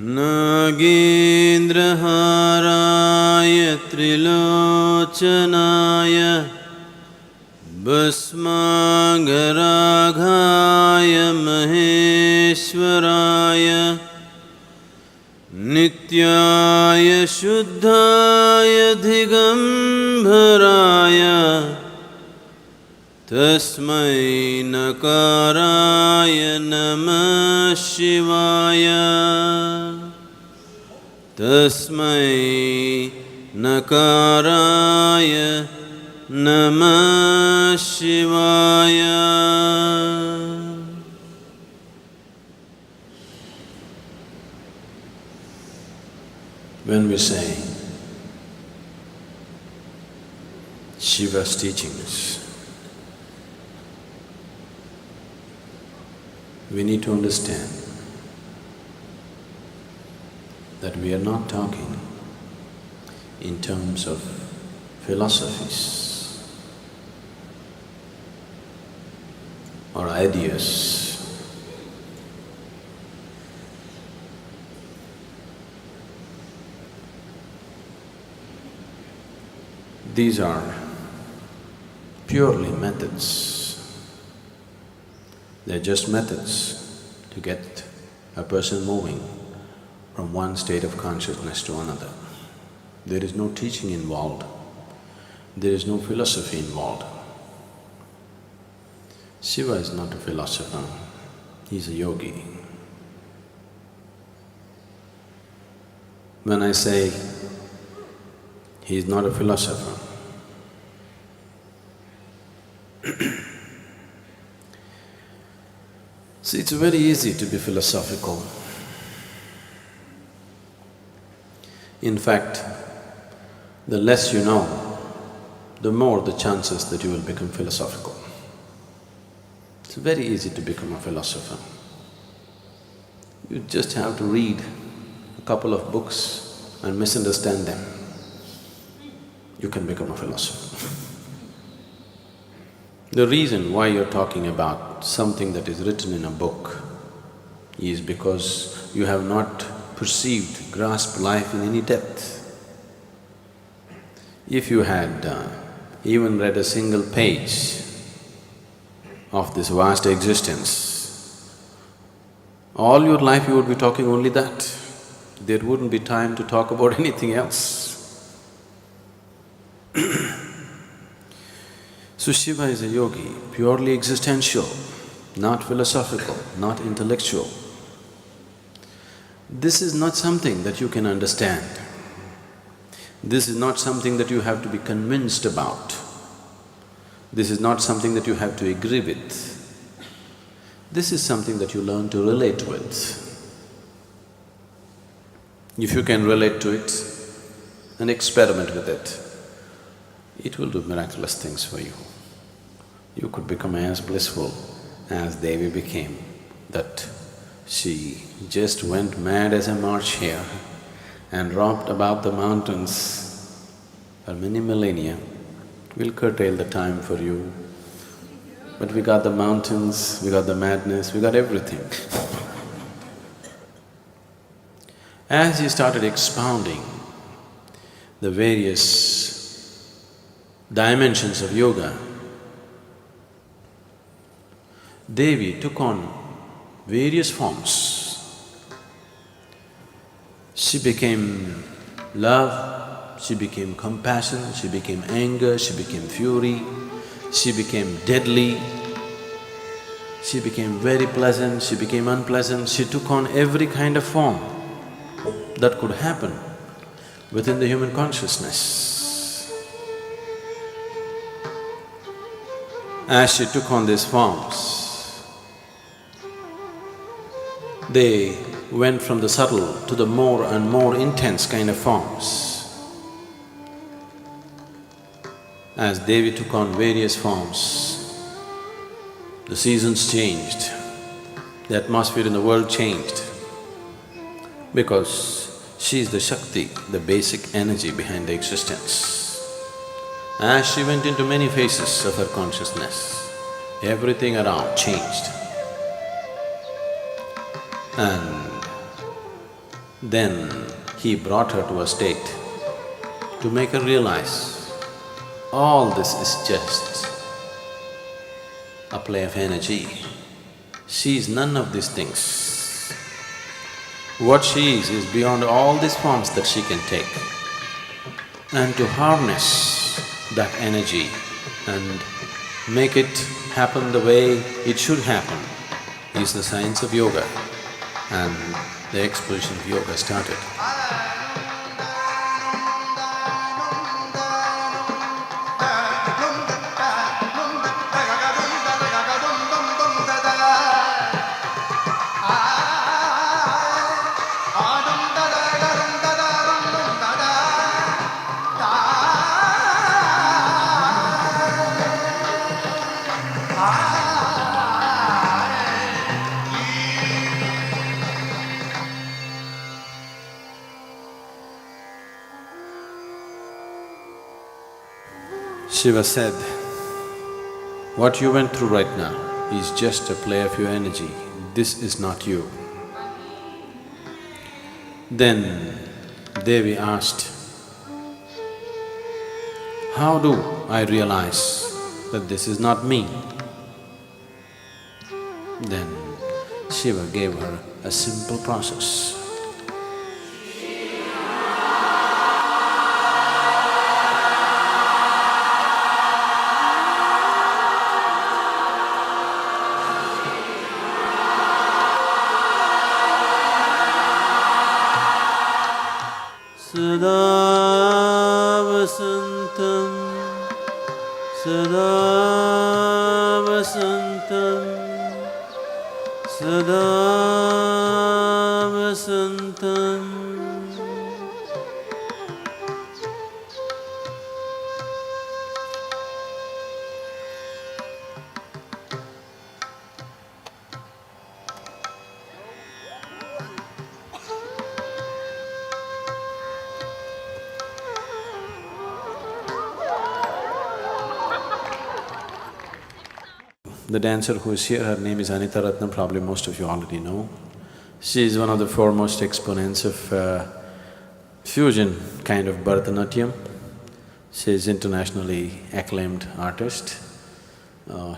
Nagendraharaya Trilochanaya Bhasmagaraghaya Maheshwaraya Nityaya Shuddhaya Digambaraya Tasmai Nakaraya Namah Shivaya Tasmai Nakaraya Namah Shivaya. When we say Shiva's teachings, we need to understand that we are not talking in terms of philosophies or ideas. These are purely methods. They're just methods to get a person moving from one state of consciousness to another. There is no teaching involved, there is no philosophy involved. Shiva is not a philosopher, he's a yogi. When I say he is not a philosopher, see, it's very easy to be philosophical. In fact, the less you know, the more the chances that you will become philosophical. It's very easy to become a philosopher. You just have to read a couple of books and misunderstand them. You can become a philosopher. The reason why you're talking about something that is written in a book is because you have not perceived, grasped life in any depth. If you had even read a single page of this vast existence, all your life you would be talking only that. There wouldn't be time to talk about anything else. So Shiva is a yogi, purely existential, not philosophical, not intellectual. This is not something that you can understand. This is not something that you have to be convinced about. This is not something that you have to agree with. This is something that you learn to relate with. If you can relate to it and experiment with it will do miraculous things for you. You could become as blissful as Devi became, that she just went mad as a March hare and romped about the mountains for many millennia. We'll curtail the time for you, but we got the mountains, we got the madness, we got everything. As he started expounding the various dimensions of yoga, Devi took on various forms. She became love, she became compassion, she became anger, she became fury, she became deadly, she became very pleasant, she became unpleasant. She took on every kind of form that could happen within the human consciousness. As she took on these forms, they went from the subtle to the more and more intense kind of forms. As Devi took on various forms, the seasons changed, the atmosphere in the world changed, because she is the Shakti, the basic energy behind the existence. As she went into many phases of her consciousness, everything around changed. And Then he brought her to a state to make her realize all this is just a play of energy. She is none of these things. What she is beyond all these forms that she can take. And to harness that energy and make it happen the way it should happen is the science of yoga, and the explosion of yoga started. Shiva said, what you went through right now is just a play of your energy, this is not you. Then Devi asked, how do I realize that this is not me? Then Shiva gave her a simple process. Sada vasantam, sada vasantam, sada vasantam. The dancer who is here, her name is Anita Ratnam, probably most of you already know. She is one of the foremost exponents of fusion kind of Bharatanatyam. She is internationally acclaimed artist.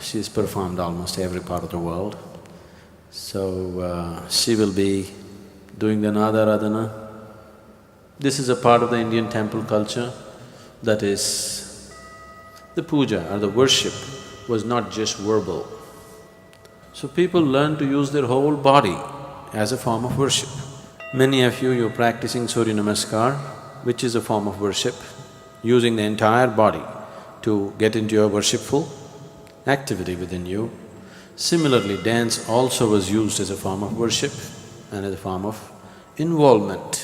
She has performed almost every part of the world. So, she will be doing the Nadaradhana. This is a part of the Indian temple culture, that is, the puja or the worship was not just verbal. So people learn to use their whole body as a form of worship. Many of you, you're practicing Surya Namaskar, which is a form of worship, using the entire body to get into your worshipful activity within you. Similarly, dance also was used as a form of worship and as a form of involvement.